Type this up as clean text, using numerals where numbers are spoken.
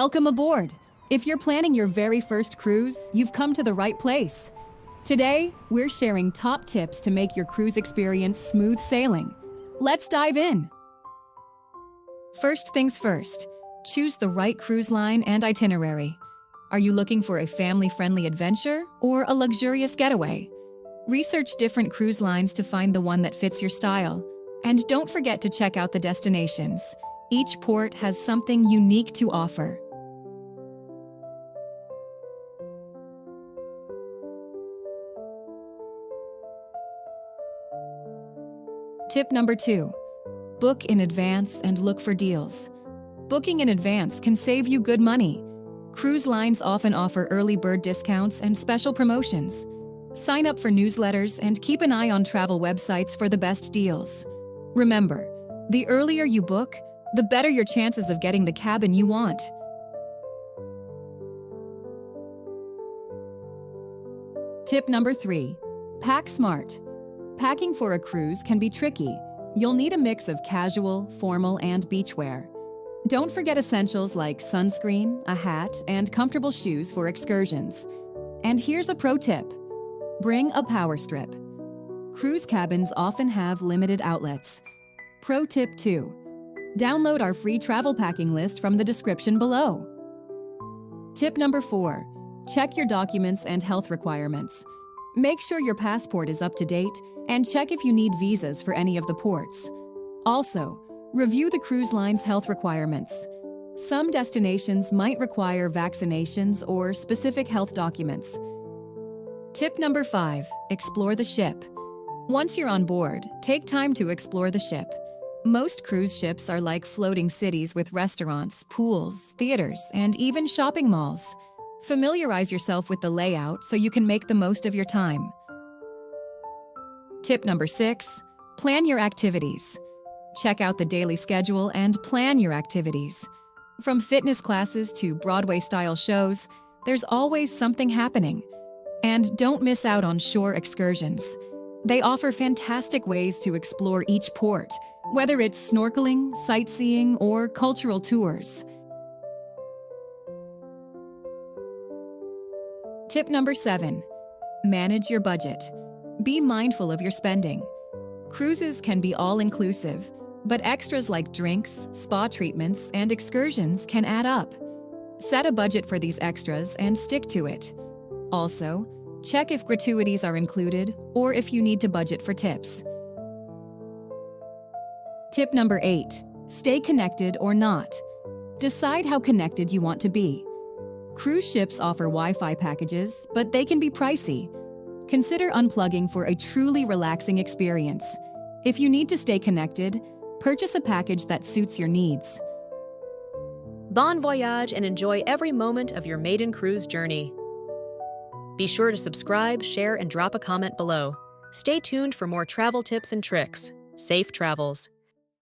Welcome aboard! If you're planning your very first cruise, you've come to the right place. Today, we're sharing top tips to make your cruise experience smooth sailing. Let's dive in! First things first, choose the right cruise line and itinerary. Are you looking for a family-friendly adventure or a luxurious getaway? Research different cruise lines to find the one that fits your style. And don't forget to check out the destinations. Each port has something unique to offer. Tip number 2. Book in advance and look for deals. Booking in advance can save you good money. Cruise lines often offer early bird discounts and special promotions. Sign up for newsletters and keep an eye on travel websites for the best deals. Remember, the earlier you book, the better your chances of getting the cabin you want. Tip number 3. Pack smart. Packing for a cruise can be tricky. You'll need a mix of casual, formal, and beachwear. Don't forget essentials like sunscreen, a hat, and comfortable shoes for excursions. And here's a pro tip. Bring a power strip. Cruise cabins often have limited outlets. Pro tip 2. Download our free travel packing list from the description below. Tip number 4. Check your documents and health requirements. Make sure your passport is up to date and check if you need visas for any of the ports. Also, review the cruise line's health requirements. Some destinations might require vaccinations or specific health documents. Tip number 5. Explore the ship. Once you're on board, take time to explore the ship. Most cruise ships are like floating cities with restaurants, pools, theaters, and even shopping malls. Familiarize yourself with the layout so you can make the most of your time. Tip number 6. Plan your activities. Check out the daily schedule and plan your activities. From fitness classes to Broadway-style shows, there's always something happening. And don't miss out on shore excursions. They offer fantastic ways to explore each port, whether it's snorkeling, sightseeing, or cultural tours. Tip number 7. Manage your budget. Be mindful of your spending. Cruises can be all-inclusive, but extras like drinks, spa treatments, and excursions can add up. Set a budget for these extras and stick to it. Also, check if gratuities are included or if you need to budget for tips. Tip number 8. Stay connected or not. Decide how connected you want to be. Cruise ships offer Wi-Fi packages, but they can be pricey. Consider unplugging for a truly relaxing experience. If you need to stay connected, purchase a package that suits your needs. Bon voyage and enjoy every moment of your maiden cruise journey. Be sure to subscribe, share, and drop a comment below. Stay tuned for more travel tips and tricks. Safe travels.